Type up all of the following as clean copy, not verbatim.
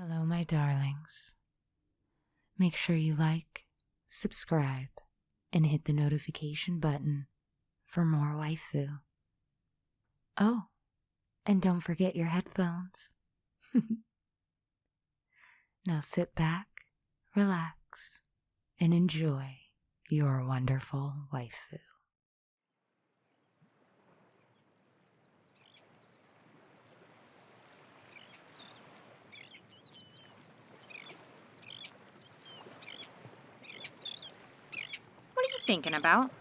Hello, my darlings. Make sure you like, subscribe, and hit the notification button for more waifu. Oh, and don't forget your headphones. Now sit back, relax, and enjoy your wonderful waifu. What are you thinking about?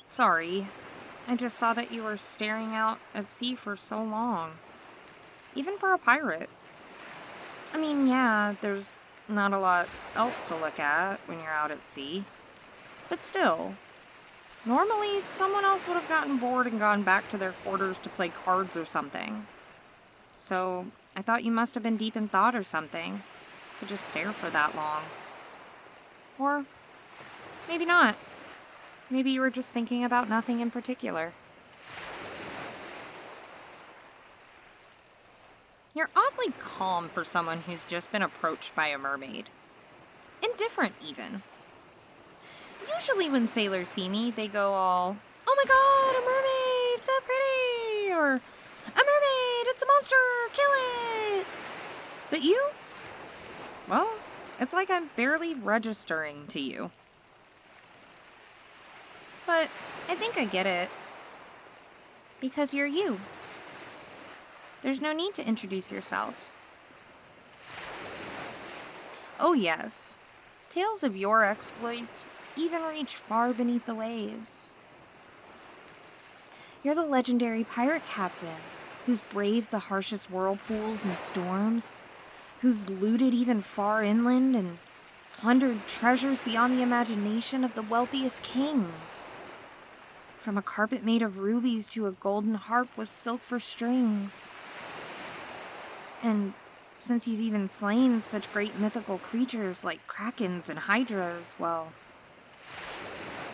Sorry, I just saw that you were staring out at sea for so long. Even for a pirate. I mean, yeah, there's not a lot else to look at when you're out at sea. But still, normally someone else would have gotten bored and gone back to their quarters to play cards or something. So, I thought you must have been deep in thought or something, to just stare for that long. Or maybe not. Maybe you were just thinking about nothing in particular. You're oddly calm for someone who's just been approached by a mermaid. Indifferent, even. Usually when sailors see me, they go all, "Oh my god, a mermaid, so pretty!" Or, "A mermaid, it's a monster, kill it!" But you? Well, it's like I'm barely registering to you. But I think I get it. Because you're you. There's no need to introduce yourself. Oh yes, tales of your exploits even reach far beneath the waves. You're the legendary pirate captain who's braved the harshest whirlpools and storms, who's looted even far inland and plundered treasures beyond the imagination of the wealthiest kings. From a carpet made of rubies to a golden harp with silk for strings. And since you've even slain such great mythical creatures like krakens and hydras, well,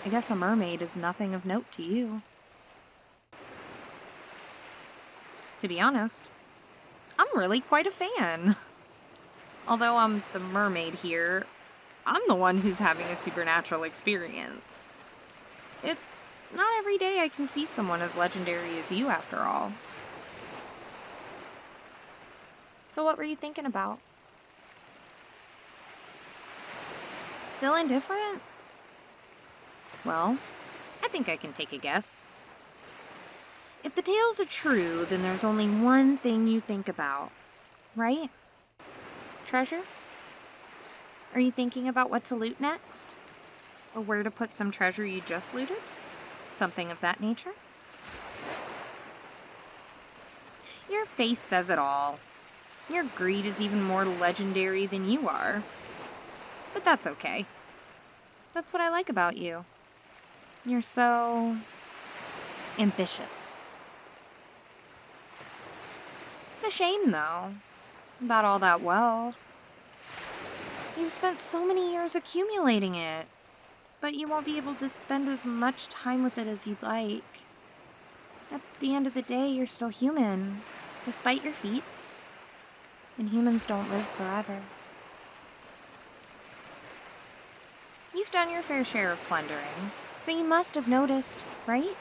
I guess a mermaid is nothing of note to you. To be honest, I'm really quite a fan. Although I'm the mermaid here, I'm the one who's having a supernatural experience. It's not every day I can see someone as legendary as you, after all. So what were you thinking about? Still indifferent? Well, I think I can take a guess. If the tales are true, then there's only one thing you think about, right? Treasure? Are you thinking about what to loot next? Or where to put some treasure you just looted? Something of that nature? Your face says it all. Your greed is even more legendary than you are. But that's okay. That's what I like about you. You're so ambitious. It's a shame, though, about all that wealth. You've spent so many years accumulating it, but you won't be able to spend as much time with it as you'd like. At the end of the day, you're still human, despite your feats. And humans don't live forever. You've done your fair share of plundering, so you must have noticed, right?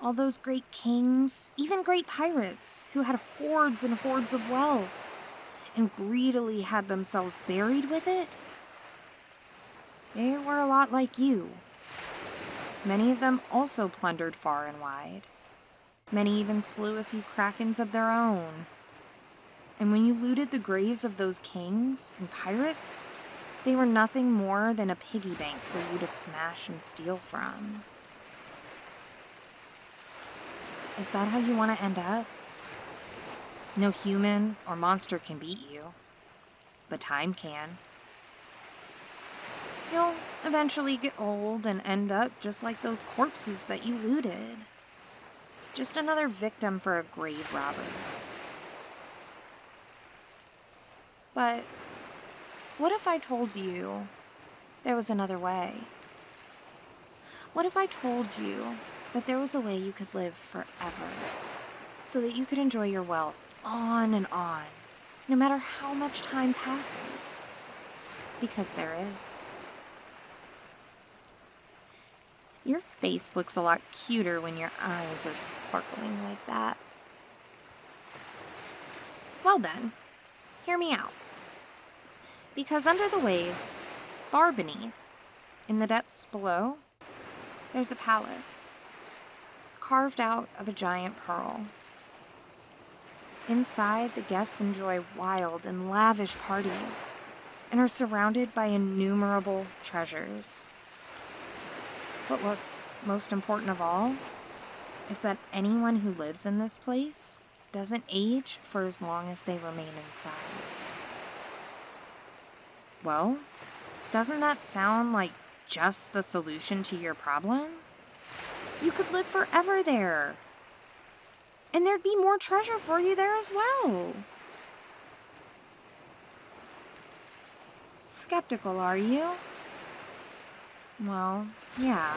All those great kings, even great pirates, who had hordes and hordes of wealth, and greedily had themselves buried with it. They were a lot like you. Many of them also plundered far and wide. Many even slew a few krakens of their own. And when you looted the graves of those kings and pirates, they were nothing more than a piggy bank for you to smash and steal from. Is that how you want to end up? No human or monster can beat you, but time can. You'll eventually get old and end up just like those corpses that you looted. Just another victim for a grave robber. But what if I told you there was another way? What if I told you that there was a way you could live forever? so that you could enjoy your wealth on and on, no matter how much time passes. Because there is. Your face looks a lot cuter when your eyes are sparkling like that. Well then, hear me out. Because under the waves, far beneath, in the depths below, there's a palace, carved out of a giant pearl. Inside, the guests enjoy wild and lavish parties, and are surrounded by innumerable treasures. But what's most important of all is that anyone who lives in this place doesn't age for as long as they remain inside. Well, doesn't that sound like just the solution to your problem? You could live forever there. And there'd be more treasure for you there as well. Skeptical, are you? Well, yeah,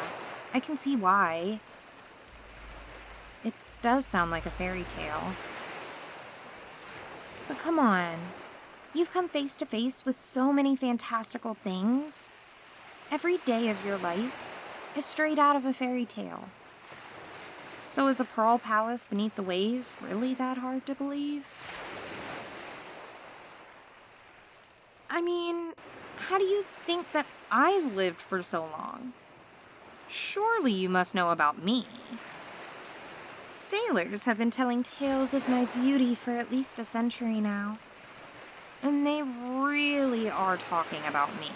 I can see why. It does sound like a fairy tale. But come on, you've come face to face with so many fantastical things. Every day of your life is straight out of a fairy tale. So is a pearl palace beneath the waves really that hard to believe? I mean, how do you think that I've lived for so long? Surely you must know about me. Sailors have been telling tales of my beauty for at least a century now. And they really are talking about me.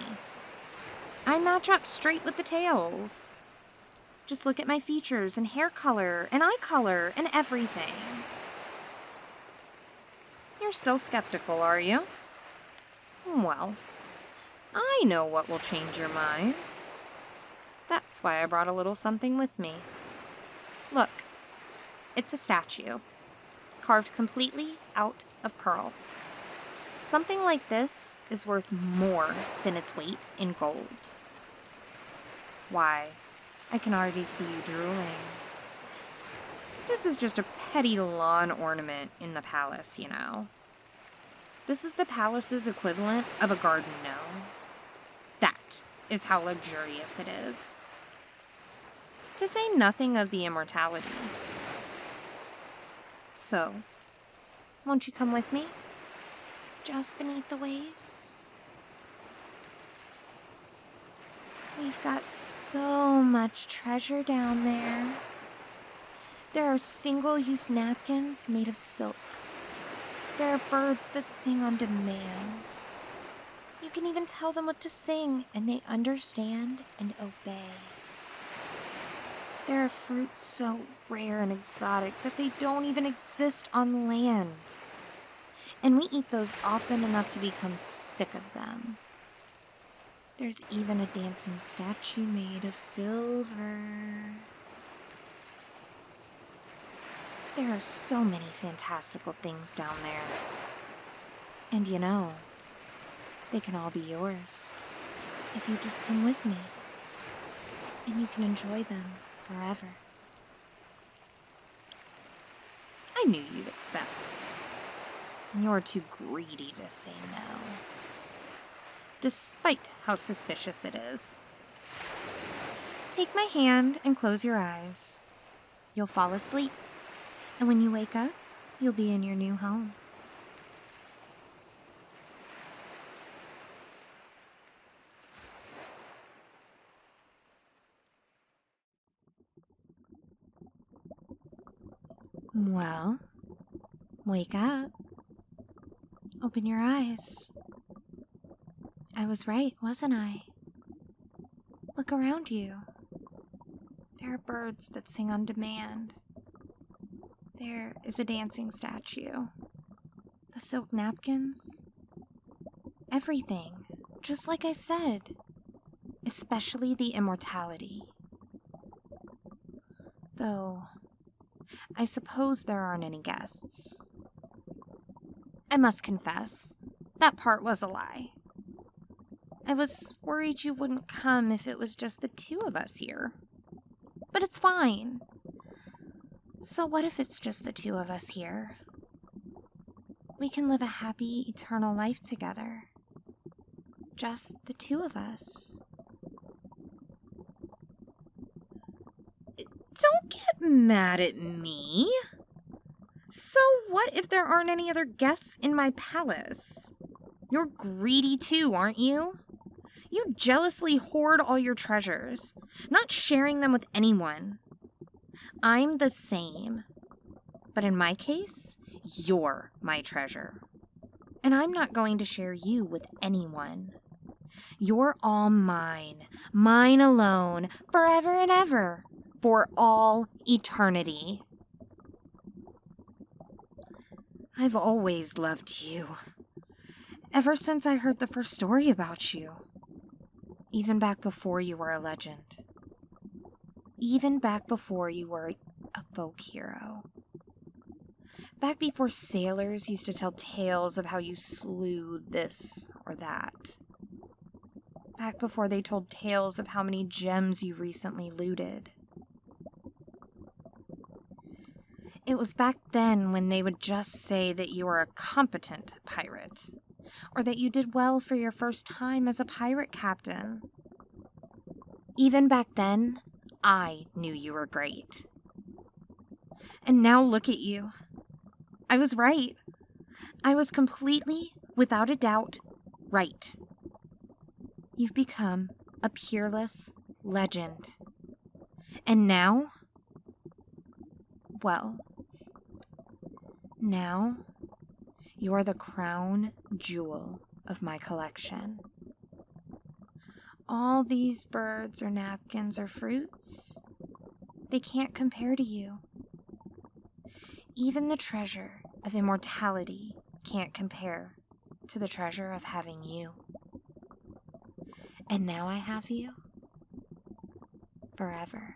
I match up straight with the tales. Just look at my features and hair color and eye color and everything. You're still skeptical, are you? Well, I know what will change your mind. That's why I brought a little something with me. Look, it's a statue, carved completely out of pearl. Something like this is worth more than its weight in gold. Why, I can already see you drooling. This is just a petty lawn ornament in the palace, you know. This is the palace's equivalent of a garden gnome. That is how luxurious it is. To say nothing of the immortality. So, won't you come with me? Just beneath the waves? We've got so much treasure down there. There are single-use napkins made of silk. There are birds that sing on demand. You can even tell them what to sing, and they understand and obey. There are fruits so rare and exotic that they don't even exist on land. And we eat those often enough to become sick of them. There's even a dancing statue made of silver. There are so many fantastical things down there. And you know, they can all be yours if you just come with me. And you can enjoy them forever. I knew you'd accept. You're too greedy to say no. Despite how suspicious it is. Take my hand and close your eyes. You'll fall asleep. And when you wake up, you'll be in your new home. Well, wake up. Open your eyes. I was right, wasn't I? Look around you. There are birds that sing on demand. There is a dancing statue. The silk napkins. Everything, just like I said. Especially the immortality. Though, I suppose there aren't any guests. I must confess, that part was a lie. I was worried you wouldn't come if it was just the two of us here. But it's fine. So what if it's just the two of us here? We can live a happy, eternal life together. Just the two of us. Don't get mad at me. So what if there aren't any other guests in my palace? You're greedy too, aren't you? You jealously hoard all your treasures, not sharing them with anyone. I'm the same. But in my case, you're my treasure. And I'm not going to share you with anyone. You're all mine alone, forever and ever, for all eternity. I've always loved you. Ever since I heard the first story about you. Even back before you were a legend. Even back before you were a folk hero. Back before sailors used to tell tales of how you slew this or that. Back before they told tales of how many gems you recently looted. It was back then when they would just say that you were a competent pirate, or that you did well for your first time as a pirate captain. Even back then, I knew you were great. And now look at you. I was right. I was completely, without a doubt, right. You've become a peerless legend. And now, well, now you're the crown jewel of my collection. All these birds or napkins or fruits, they can't compare to you. Even the treasure of immortality can't compare to the treasure of having you. And now I have you forever.